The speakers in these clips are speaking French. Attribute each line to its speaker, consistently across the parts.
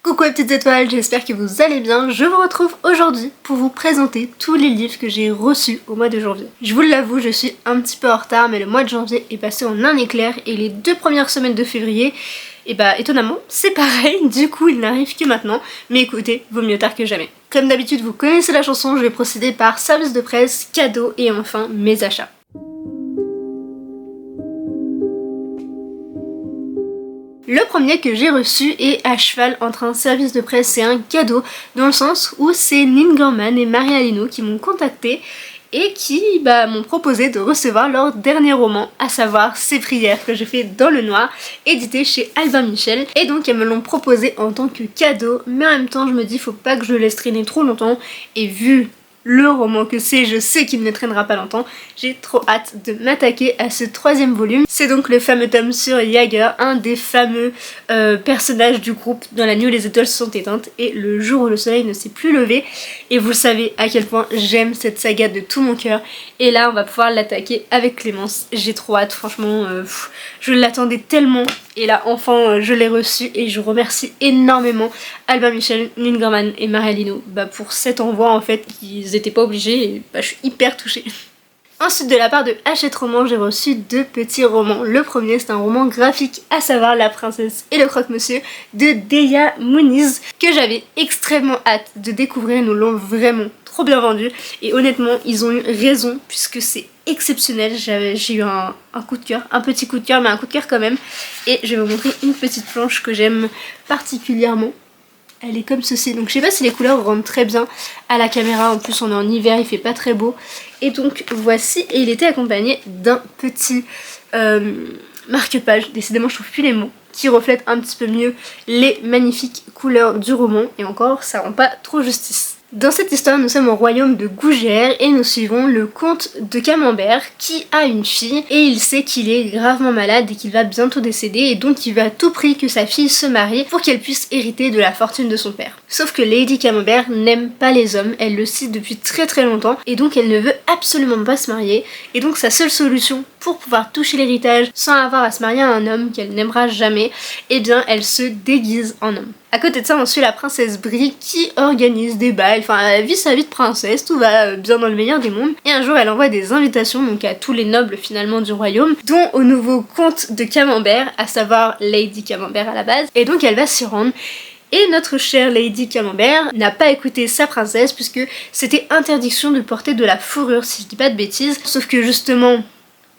Speaker 1: Coucou les petites étoiles, j'espère que vous allez bien. Je vous retrouve aujourd'hui pour vous présenter tous les livres que j'ai reçus au mois de janvier. Je vous l'avoue, je suis un petit peu en retard, mais le mois de janvier est passé en un éclair et les 2 premières semaines de février, et bah étonnamment, c'est pareil, du coup il n'arrive que maintenant, mais écoutez, vaut mieux tard que jamais. Comme d'habitude, vous connaissez la chanson, je vais procéder par service de presse, cadeaux et enfin mes achats. Le premier que j'ai reçu est à cheval entre un service de presse et un cadeau, dans le sens où c'est Neil Gaiman et Maria Lino qui m'ont contacté et qui m'ont proposé de recevoir leur dernier roman, à savoir Ces prières que j'ai fait dans le noir, édité chez Albin Michel. Et donc elles me l'ont proposé en tant que cadeau, mais en même temps je me dis faut pas que je le laisse traîner trop longtemps, et vu le roman que c'est, je sais qu'il ne traînera pas longtemps. J'ai trop hâte de m'attaquer à ce 3e volume. C'est donc le fameux tome sur Jagger, un des fameux personnages du groupe dans la nuit où les étoiles se sont éteintes et le jour où le soleil ne s'est plus levé. Et vous savez à quel point j'aime cette saga de tout mon cœur. Et là on va pouvoir l'attaquer avec Clémence. J'ai trop hâte, franchement, je l'attendais tellement. Et là enfin je l'ai reçu et je remercie énormément Albin Michel, Neil Gaiman et Maria Lino pour cet envoi en fait. Ils n'étaient pas obligés et je suis hyper touchée. Ensuite de la part de Hachette Romans, j'ai reçu 2 petits romans. Le premier c'est un roman graphique, à savoir La princesse et le croque-monsieur de Deya Muniz, que j'avais extrêmement hâte de découvrir. Ils nous l'ont vraiment trop bien vendu et honnêtement ils ont eu raison puisque c'est exceptionnel. J'ai eu un coup de cœur, un petit coup de cœur mais un coup de cœur quand même, et je vais vous montrer une petite planche que j'aime particulièrement. Elle est comme ceci, donc je sais pas si les couleurs rendent très bien à la caméra, en plus on est en hiver, il fait pas très beau. Et donc voici, et il était accompagné d'un petit marque-page, décidément je trouve plus les mots, qui reflète un petit peu mieux les magnifiques couleurs du roman, et encore ça rend pas trop justice. Dans cette histoire, nous sommes au royaume de Gougère et nous suivons le comte de Camembert qui a une fille et il sait qu'il est gravement malade et qu'il va bientôt décéder, et donc il veut à tout prix que sa fille se marie pour qu'elle puisse hériter de la fortune de son père. Sauf que Lady Camembert n'aime pas les hommes, elle le cite depuis très longtemps et donc elle ne veut absolument pas se marier, et donc sa seule solution pour pouvoir toucher l'héritage sans avoir à se marier à un homme qu'elle n'aimera jamais, eh bien elle se déguise en homme. À côté de ça, on suit la princesse Brie qui organise des bals, enfin elle vit sa vie de princesse, tout va bien dans le meilleur des mondes. Et un jour elle envoie des invitations donc à tous les nobles finalement du royaume, dont au nouveau comte de Camembert, à savoir Lady Camembert à la base, et donc elle va s'y rendre. Et notre chère Lady Camembert n'a pas écouté sa princesse puisque c'était interdiction de porter de la fourrure si je dis pas de bêtises, sauf que justement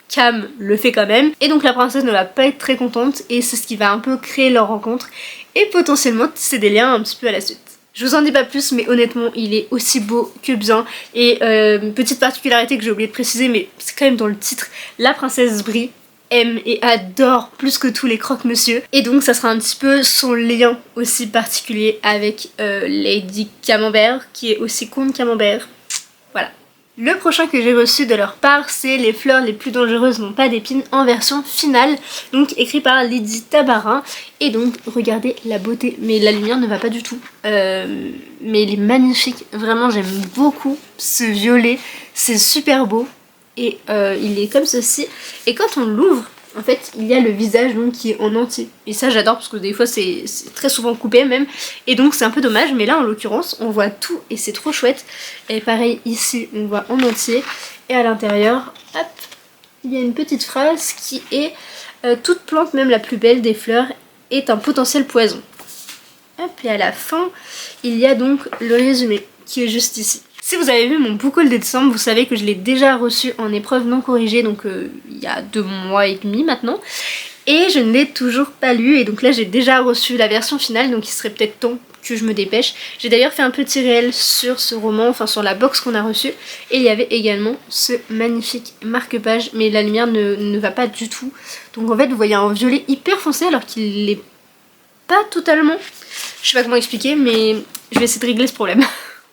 Speaker 1: Cam le fait quand même, et donc la princesse ne va pas être très contente et c'est ce qui va un peu créer leur rencontre et potentiellement tisser des liens un petit peu à la suite. Je vous en dis pas plus, mais honnêtement il est aussi beau que bien. Et petite particularité que j'ai oublié de préciser, mais c'est quand même dans le titre, la princesse Brie aime et adore plus que tous les croque-monsieur, et donc ça sera un petit peu son lien aussi particulier avec Lady Camembert qui est aussi comte Camembert. Voilà. Le prochain que j'ai reçu de leur part, c'est Les fleurs les plus dangereuses n'ont pas d'épines en version finale, donc écrit par Lydie Tabarin. Et donc regardez la beauté, mais la lumière ne va pas du tout, mais il est magnifique, vraiment j'aime beaucoup ce violet, c'est super beau, et il est comme ceci, et quand on l'ouvre, en fait il y a le visage donc qui est en entier, et ça j'adore parce que des fois c'est très souvent coupé même, et donc c'est un peu dommage, mais là en l'occurrence on voit tout et c'est trop chouette. Et pareil ici on voit en entier, et à l'intérieur, hop, il y a une petite phrase qui est toute plante, même la plus belle des fleurs, est un potentiel poison. Hop, et à la fin il y a donc le résumé qui est juste ici. Si vous avez vu mon book haul de décembre, vous savez que je l'ai déjà reçu en épreuve non corrigée, donc il y a 2 mois et demi maintenant. Et je ne l'ai toujours pas lu, et donc là j'ai déjà reçu la version finale, donc il serait peut-être temps que je me dépêche. J'ai d'ailleurs fait un petit réel sur ce roman, enfin sur la box qu'on a reçue, et il y avait également ce magnifique marque-page, mais la lumière ne va pas du tout. Donc en fait vous voyez un violet hyper foncé alors qu'il n'est pas totalement... Je sais pas comment expliquer, mais je vais essayer de régler ce problème.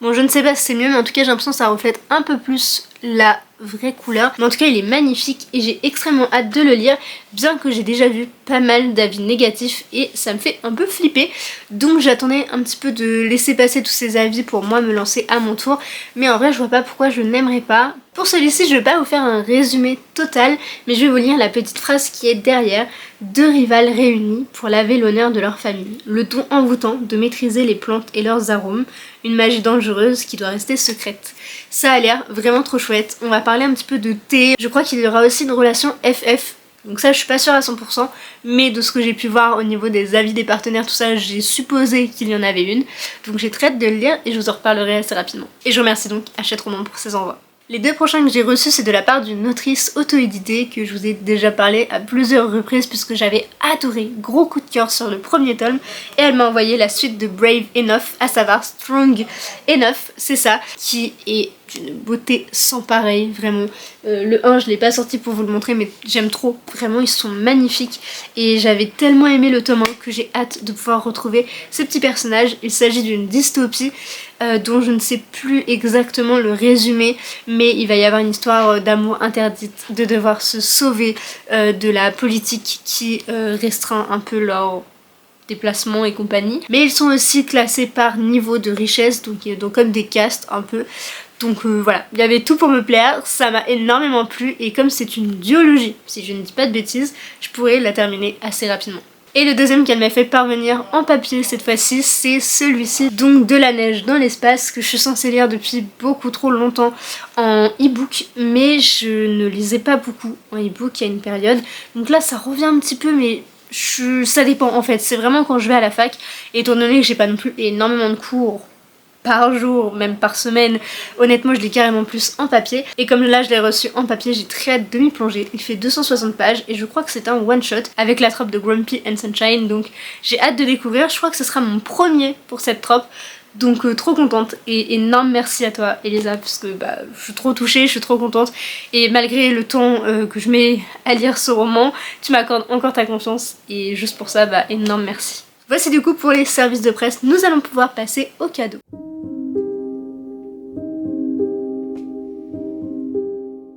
Speaker 1: Bon, je ne sais pas si c'est mieux, mais en tout cas j'ai l'impression que ça reflète un peu plus la vraie couleur, mais en tout cas il est magnifique et j'ai extrêmement hâte de le lire, bien que j'ai déjà vu pas mal d'avis négatifs et ça me fait un peu flipper, donc j'attendais un petit peu de laisser passer tous ces avis pour moi me lancer à mon tour, mais en vrai je vois pas pourquoi je n'aimerais pas. Pour celui-ci je vais pas vous faire un résumé total, mais je vais vous lire la petite phrase qui est derrière. Deux rivales réunies pour laver l'honneur de leur famille, le don envoûtant de maîtriser les plantes et leurs arômes, une magie dangereuse qui doit rester secrète. Ça a l'air vraiment trop chouette. On va parler un petit peu de thé. Je crois qu'il y aura aussi une relation FF. Donc ça je suis pas sûre à 100%, mais de ce que j'ai pu voir au niveau des avis des partenaires, tout ça, j'ai supposé qu'il y en avait une. Donc j'ai très hâte de le lire et je vous en reparlerai assez rapidement. Et je remercie donc Hachette Roman pour ses envois. Les deux prochains que j'ai reçus, c'est de la part d'une autrice auto-éditée que je vous ai déjà parlé à plusieurs reprises puisque j'avais adoré, gros coup de cœur sur le premier tome, et elle m'a envoyé la suite de Brave Enough, à savoir Strong Enough, c'est ça, qui est d'une beauté sans pareil, vraiment. Le 1 je l'ai pas sorti pour vous le montrer mais j'aime trop, vraiment ils sont magnifiques et j'avais tellement aimé le tome 1 que j'ai hâte de pouvoir retrouver ce petit personnage. Il s'agit d'une dystopie dont je ne sais plus exactement le résumé, mais il va y avoir une histoire d'amour interdite, de devoir se sauver de la politique qui restreint un peu leur déplacements et compagnie, mais ils sont aussi classés par niveau de richesse, donc comme des castes un peu. Donc voilà, il y avait tout pour me plaire, ça m'a énormément plu et comme c'est une duologie, si je ne dis pas de bêtises, je pourrais la terminer assez rapidement. Et le deuxième qu'elle m'a fait parvenir en papier cette fois-ci, c'est celui-ci, donc De la neige dans l'espace, que je suis censée lire depuis beaucoup trop longtemps en e-book, mais je ne lisais pas beaucoup en e-book il y a une période. Donc là ça revient un petit peu, mais ça dépend en fait, c'est vraiment quand je vais à la fac, étant donné que j'ai pas non plus énormément de cours par jour, même par semaine, honnêtement je l'ai carrément plus en papier, et comme là je l'ai reçu en papier, j'ai très hâte de m'y plonger. Il fait 260 pages et je crois que c'est un one shot avec la trope de Grumpy and Sunshine, donc j'ai hâte de découvrir. Je crois que ce sera mon premier pour cette trope, donc trop contente, et énorme merci à toi Elisa parce que je suis trop touchée, je suis trop contente, et malgré le temps que je mets à lire ce roman, tu m'accordes encore ta confiance et juste pour ça énorme merci. Voici du coup pour les services de presse, nous allons pouvoir passer au cadeau.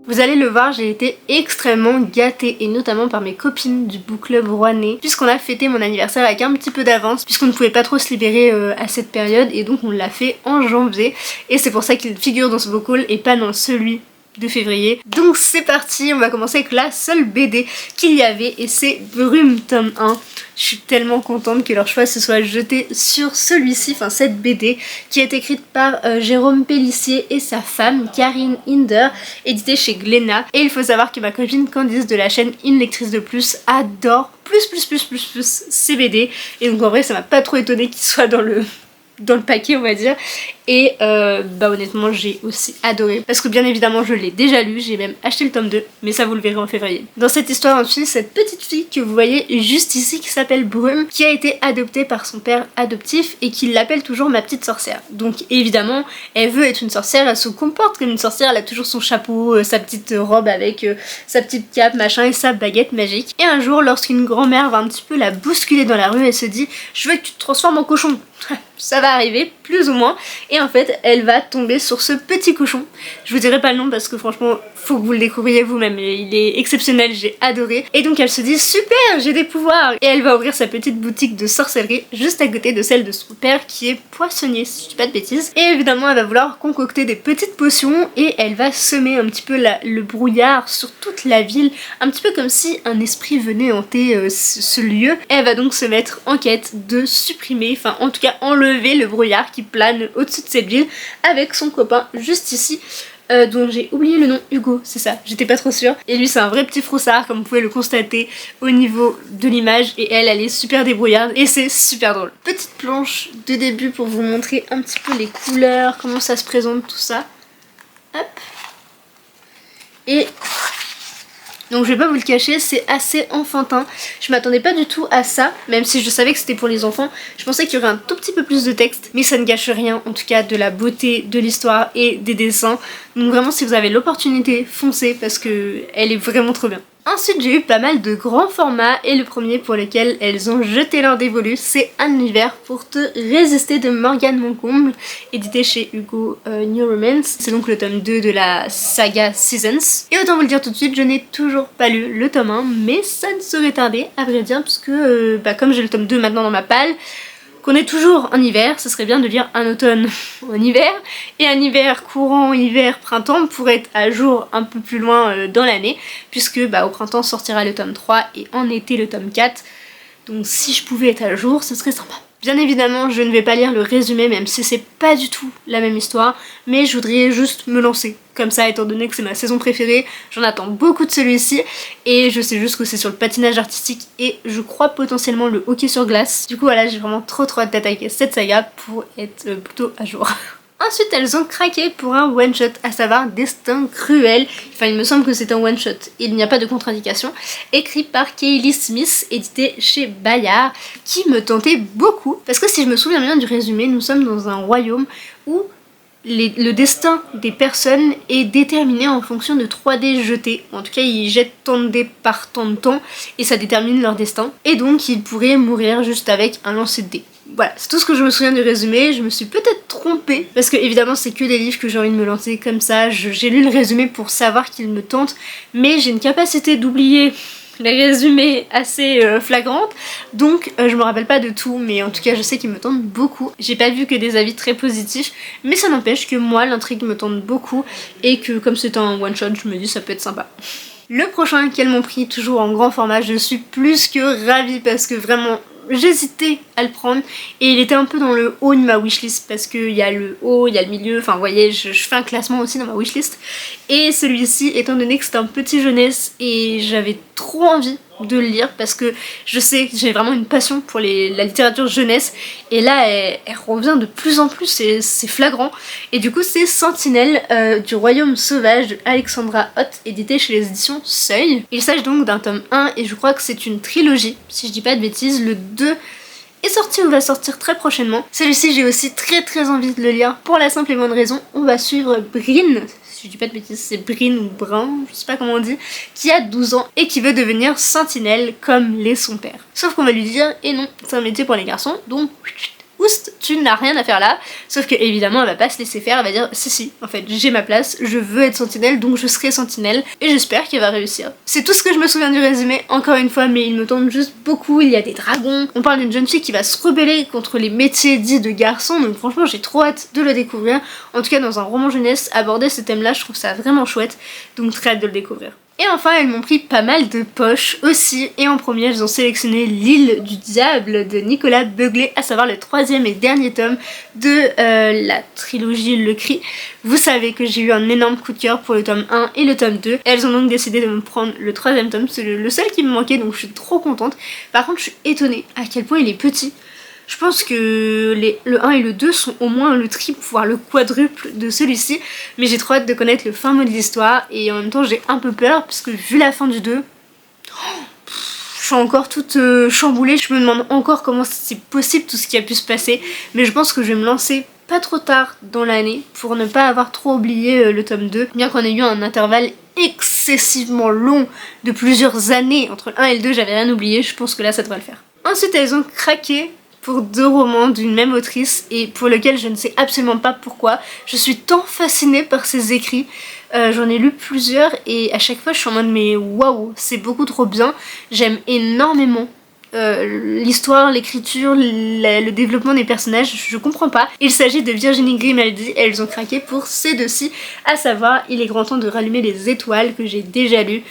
Speaker 1: Vous allez le voir, j'ai été extrêmement gâtée, et notamment par mes copines du book club rouennais, puisqu'on a fêté mon anniversaire avec un petit peu d'avance, puisqu'on ne pouvait pas trop se libérer à cette période, et donc on l'a fait en janvier, et c'est pour ça qu'il figure dans ce book haul et pas dans celui de février. Donc c'est parti, on va commencer avec la seule BD qu'il y avait, et c'est Brume tome 1. Je suis tellement contente que leur choix se soit jeté sur celui-ci, enfin cette BD, qui est écrite par Jérôme Pellissier et sa femme Karine Hinder, éditée chez Glénat. Et il faut savoir que ma copine Candice de la chaîne Une lectrice de plus adore plus ces BD, et donc en vrai ça m'a pas trop étonné qu'il soit dans le paquet on va dire, et honnêtement j'ai aussi adoré parce que bien évidemment je l'ai déjà lu, j'ai même acheté le tome 2, mais ça vous le verrez en février. Dans cette histoire on suit cette petite fille que vous voyez juste ici qui s'appelle Brume, qui a été adoptée par son père adoptif et qui l'appelle toujours ma petite sorcière. Donc évidemment elle veut être une sorcière, elle se comporte comme une sorcière, elle a toujours son chapeau, sa petite robe avec sa petite cape machin et sa baguette magique. Et un jour lorsqu'une grand-mère va un petit peu la bousculer dans la rue, elle se dit je veux que tu te transformes en cochon. Ça va arriver plus ou moins, et en fait elle va tomber sur ce petit cochon. Je vous dirai pas le nom parce que franchement faut que vous le découvriez vous-même, il est exceptionnel, j'ai adoré. Et donc elle se dit super, j'ai des pouvoirs, et elle va ouvrir sa petite boutique de sorcellerie juste à côté de celle de son père qui est poissonnier si je dis pas de bêtises. Et évidemment elle va vouloir concocter des petites potions et elle va semer un petit peu le brouillard sur toute la ville, un petit peu comme si un esprit venait hanter ce lieu. Et elle va donc se mettre en quête de supprimer, enfin en tout cas enlever le brouillard qui plane au-dessus de cette ville avec son copain juste ici, dont j'ai oublié le nom, Hugo, c'est ça, j'étais pas trop sûre. Et lui c'est un vrai petit froussard comme vous pouvez le constater au niveau de l'image, et elle est super débrouillarde et c'est super drôle. Petite planche de début pour vous montrer un petit peu les couleurs, comment ça se présente tout ça. Hop. Et donc je vais pas vous le cacher, c'est assez enfantin. Je m'attendais pas du tout à ça, même si je savais que c'était pour les enfants. Je pensais qu'il y aurait un tout petit peu plus de texte, mais ça ne gâche rien, en tout cas de la beauté de l'histoire et des dessins. Donc vraiment si vous avez l'opportunité, foncez parce que elle est vraiment trop bien. Ensuite j'ai eu pas mal de grands formats et le premier pour lequel elles ont jeté leur dévolu c'est Un univers pour te résister de Morgane Moncomble, édité chez Hugo New Romance. C'est donc le tome 2 de la saga Seasons. Et autant vous le dire tout de suite, je n'ai toujours pas lu le tome 1 mais ça ne saurait tarder à vrai dire puisque comme j'ai le tome 2 maintenant dans ma palle, qu'on est toujours en hiver, ce serait bien de lire un automne en hiver, et un hiver courant, hiver, printemps pour être à jour un peu plus loin dans l'année, puisque au printemps sortira le tome 3 et en été le tome 4, donc si je pouvais être à jour, ce serait sympa. Bien évidemment, je ne vais pas lire le résumé, même si c'est pas du tout la même histoire, mais je voudrais juste me lancer. Comme ça, étant donné que c'est ma saison préférée, j'en attends beaucoup de celui-ci, et je sais juste que c'est sur le patinage artistique, et je crois potentiellement le hockey sur glace. Du coup voilà, j'ai vraiment trop hâte d'attaquer cette saga pour être plutôt à jour. Ensuite, elles ont craqué pour un one-shot, à savoir Destin Cruel. Enfin, il me semble que c'est un one-shot, il n'y a pas de contre-indication. Écrit par Kaylee Smith, édité chez Bayard, qui me tentait beaucoup. Parce que si je me souviens bien du résumé, nous sommes dans un royaume où le destin des personnes est déterminé en fonction de 3 dés jetés. En tout cas, ils jettent tant de dés par tant de temps, et ça détermine leur destin. Et donc, ils pourraient mourir juste avec un lancer de dés. Voilà, c'est tout ce que je me souviens du résumé. Je me suis peut-être trompée, parce que évidemment c'est que des livres que j'ai envie de me lancer comme ça. J'ai lu le résumé pour savoir qu'il me tente, mais j'ai une capacité d'oublier les résumés assez flagrantes, donc je me rappelle pas de tout, mais en tout cas je sais qu'il me tente beaucoup. J'ai pas vu que des avis très positifs, mais ça n'empêche que moi l'intrigue me tente beaucoup, et que comme c'est un one shot, je me dis ça peut être sympa. Le prochain qu'elles m'ont pris, toujours en grand format, je suis plus que ravie parce que vraiment j'hésitais à le prendre et il était un peu dans le haut de ma wishlist parce qu'il y a le haut, il y a le milieu, enfin vous voyez, je fais un classement aussi dans ma wishlist. Et celui-ci, étant donné que c'est un petit jeunesse et j'avais trop envie de le lire parce que je sais que j'ai vraiment une passion pour la littérature jeunesse, et là elle revient de plus en plus, c'est flagrant. Et du coup c'est Sentinelle du Royaume Sauvage de Alexandra Ott, édité chez les éditions Seuil. Il s'agit donc d'un tome 1 et je crois que c'est une trilogie, si je dis pas de bêtises. Le 2 est sorti ou va sortir très prochainement. Celui-ci j'ai aussi très envie de le lire pour la simple et bonne raison, on va suivre Bryn, si je dis pas de bêtises, c'est Bryn ou Brun, je sais pas comment on dit, qui a 12 ans et qui veut devenir sentinelle comme l'est son père. Sauf qu'on va lui dire, et non, c'est un métier pour les garçons, donc oust, tu n'as rien à faire là. Sauf que évidemment elle va pas se laisser faire, elle va dire si, en fait j'ai ma place, je veux être sentinelle donc je serai sentinelle, et j'espère qu'elle va réussir. C'est tout ce que je me souviens du résumé, encore une fois, mais il me tente juste beaucoup. Il y a des dragons, on parle d'une jeune fille qui va se rebeller contre les métiers dits de garçons, donc franchement j'ai trop hâte de le découvrir. En tout cas dans un roman jeunesse, aborder ce thème là je trouve ça vraiment chouette, donc très hâte de le découvrir. Et enfin elles m'ont pris pas mal de poches aussi, et en premier elles ont sélectionné L'île du diable de Nicolas Beuglet, à savoir le 3e et dernier tome de la trilogie Le Cri. Vous savez que j'ai eu un énorme coup de cœur pour le tome 1 et le tome 2, elles ont donc décidé de me prendre le 3e tome, c'est le seul qui me manquait, donc je suis trop contente. Par contre je suis étonnée à quel point il est petit. Je pense que le 1 et le 2 sont au moins le triple, voire le quadruple de celui-ci, mais j'ai trop hâte de connaître le fin mot de l'histoire, et en même temps j'ai un peu peur, parce que vu la fin du 2, je suis encore toute chamboulée, je me demande encore comment c'est possible tout ce qui a pu se passer, mais je pense que je vais me lancer pas trop tard dans l'année, pour ne pas avoir trop oublié le tome 2, bien qu'on ait eu un intervalle excessivement long de plusieurs années entre le 1 et le 2, j'avais rien oublié, je pense que là ça devrait le faire. Ensuite elles ont craqué pour 2 romans d'une même autrice et pour lesquels je ne sais absolument pas pourquoi. Je suis tant fascinée par ses écrits, j'en ai lu plusieurs et à chaque fois je suis en mode mais waouh, c'est beaucoup trop bien. J'aime énormément l'histoire, l'écriture, le développement des personnages, je comprends pas. Il s'agit de Virginie Grimaldi, elles ont craqué pour ces deux-ci, à savoir Il est grand temps de rallumer les étoiles, que j'ai déjà lu.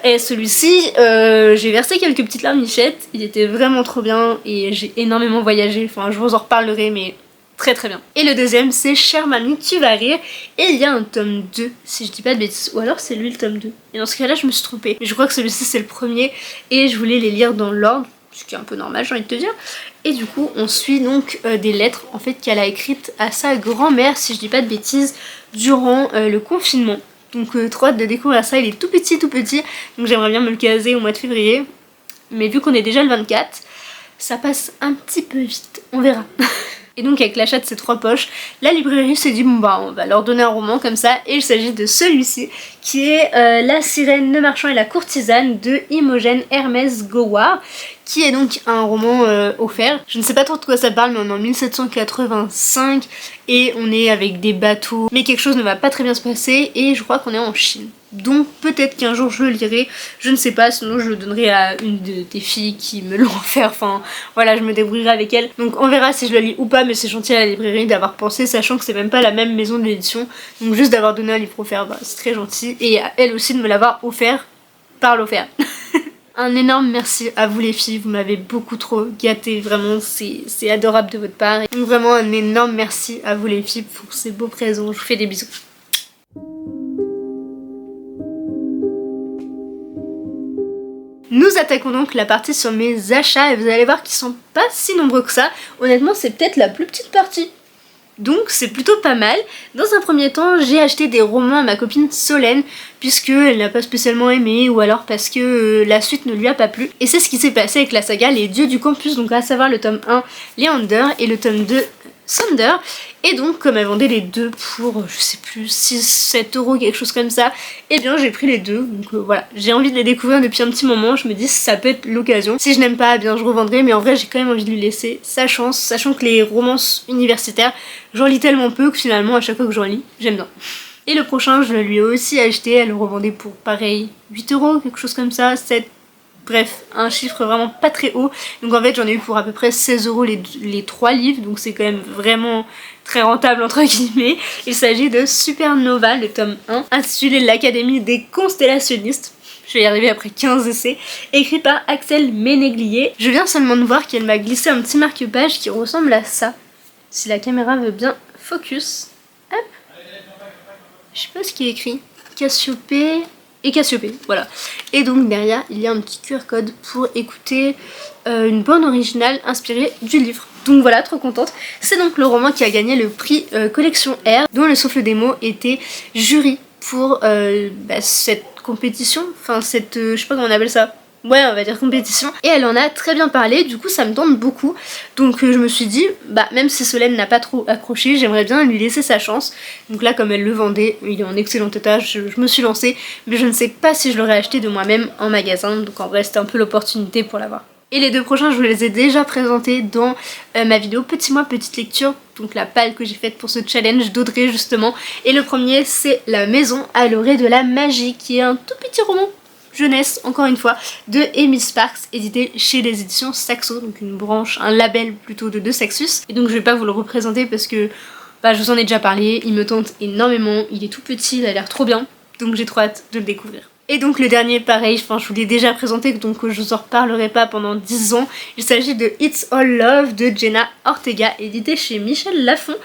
Speaker 1: Et celui-ci, j'ai versé quelques petites larmichettes, il était vraiment trop bien et j'ai énormément voyagé, enfin je vous en reparlerai, mais très bien. Et le deuxième c'est Chère mamie tu vas rire, et il y a un tome 2 si je dis pas de bêtises, ou alors c'est lui le tome 2. Et dans ce cas là je me suis trompée, mais je crois que celui-ci c'est le premier et je voulais les lire dans l'ordre, ce qui est un peu normal j'ai envie de te dire. Et du coup on suit donc des lettres en fait qu'elle a écrites à sa grand-mère, si je dis pas de bêtises, durant le confinement. Donc trop hâte de découvrir ça, il est tout petit, donc j'aimerais bien me le caser au mois de février. Mais vu qu'on est déjà le 24, ça passe un petit peu vite, on verra. Et donc avec l'achat de ces 3 poches, la librairie s'est dit bon bah on va leur donner un roman comme ça, et il s'agit de celui-ci qui est La sirène, le marchand et la courtisane de Imogen Hermès Goward, qui est donc un roman offert. Je ne sais pas trop de quoi ça parle, mais on est en 1785 et on est avec des bateaux, mais quelque chose ne va pas très bien se passer et je crois qu'on est en Chine. Donc peut-être qu'un jour je le lirai, je ne sais pas, sinon je le donnerai à une des filles qui me l'ont offert, enfin voilà, je me débrouillerai avec elle. Donc on verra si je le lis ou pas, mais c'est gentil à la librairie d'avoir pensé, sachant que c'est même pas la même maison de l'édition, donc juste d'avoir donné un livre offert, bah, c'est très gentil, et à elle aussi de me l'avoir offert par l'offert. Un énorme merci à vous les filles, vous m'avez beaucoup trop gâté, vraiment c'est adorable de votre part. Donc vraiment un énorme merci à vous les filles pour ces beaux présents, je vous fais des bisous. Nous attaquons donc la partie sur mes achats et vous allez voir qu'ils sont pas si nombreux que ça. Honnêtement c'est peut-être la plus petite partie. Donc c'est plutôt pas mal. Dans un premier temps, j'ai acheté des romans à ma copine Solène, puisqu'elle n'a pas spécialement aimé, ou alors parce que la suite ne lui a pas plu. Et c'est ce qui s'est passé avec la saga Les Dieux du Campus, donc à savoir le tome 1 Leander et le tome 2 Thunder. Et donc comme elle vendait les deux pour je sais plus 6-7 euros, quelque chose comme ça, et bien j'ai pris les deux. Donc voilà, j'ai envie de les découvrir depuis un petit moment, je me dis ça peut être l'occasion. Si je n'aime pas, eh bien je revendrai, mais en vrai j'ai quand même envie de lui laisser sa chance, sachant que les romances universitaires, j'en lis tellement peu que finalement à chaque fois que j'en lis, j'aime bien. Et le prochain je le lui ai aussi acheté, elle le revendait pour pareil 8 euros, quelque chose comme ça, 7. Bref, un chiffre vraiment pas très haut. Donc en fait j'en ai eu pour à peu près 16 euros les 3 livres. Donc c'est quand même vraiment très rentable entre guillemets. Il s'agit de Supernova, le tome 1, intitulé L'Académie des Constellationnistes. Je vais y arriver après 15 essais. Écrit par Axel Ménéglier. Je viens seulement de voir qu'elle m'a glissé un petit marque-page qui ressemble à ça. Si la caméra veut bien focus. Hop. Je sais pas ce qui est écrit. Cassiopée... et Cassiopée, voilà. Et donc derrière il y a un petit QR code pour écouter une bande originale inspirée du livre. Donc voilà, trop contente. C'est donc le roman qui a gagné le prix Collection R, dont le Souffle des mots était jury pour cette compétition, enfin cette, je sais pas comment on appelle ça. Ouais, on va dire compétition. Et elle en a très bien parlé, du coup ça me tente beaucoup. Donc je me suis dit, bah même si Solène n'a pas trop accroché, j'aimerais bien lui laisser sa chance. Donc là comme elle le vendait, il est en excellent état, je me suis lancée. Mais je ne sais pas si je l'aurais acheté de moi-même en magasin. Donc en vrai c'était un peu l'opportunité pour l'avoir. Et les deux prochains je vous les ai déjà présentés dans ma vidéo Petit mois petite lecture, donc la palle que j'ai faite pour ce challenge d'Audrey justement. Et le premier c'est La maison à l'orée de la magie, qui est un tout petit roman jeunesse, encore une fois, de Emily Sparks, édité chez les éditions Saxo, donc une branche, un label plutôt de Saxus. Et donc je vais pas vous le représenter parce que bah, je vous en ai déjà parlé, il me tente énormément, il est tout petit, il a l'air trop bien, donc j'ai trop hâte de le découvrir. Et donc le dernier pareil, enfin je vous l'ai déjà présenté, donc je vous en reparlerai pas pendant 10 ans. Il s'agit de It's All Love de Jenna Ortega, édité chez Michel Lafon,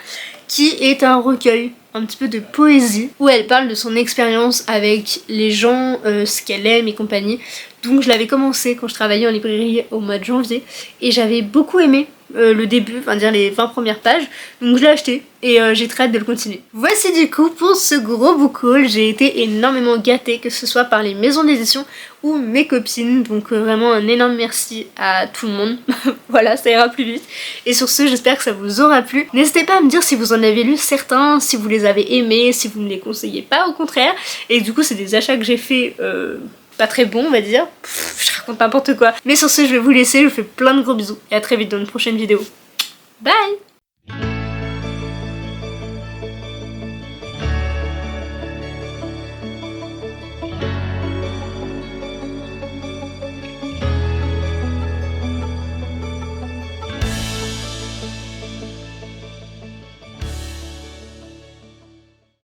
Speaker 1: qui est un recueil un petit peu de poésie où elle parle de son expérience avec les gens, ce qu'elle aime et compagnie. Donc je l'avais commencé quand je travaillais en librairie au mois de janvier et j'avais beaucoup aimé le début, enfin dire les 20 premières pages, donc je l'ai acheté et j'ai très hâte de le continuer. Voici du coup pour ce gros book haul, j'ai été énormément gâtée, que ce soit par les maisons d'édition ou mes copines, donc vraiment un énorme merci à tout le monde. Voilà, ça ira plus vite. Et sur ce, j'espère que ça vous aura plu. N'hésitez pas à me dire si vous en avez lu certains, si vous les avez aimés, si vous ne les conseillez pas au contraire. Et du coup c'est des achats que j'ai fait pas très bons on va dire. Je raconte n'importe quoi. Mais sur ce je vais vous laisser, je vous fais plein de gros bisous et à très vite dans une prochaine vidéo. Bye!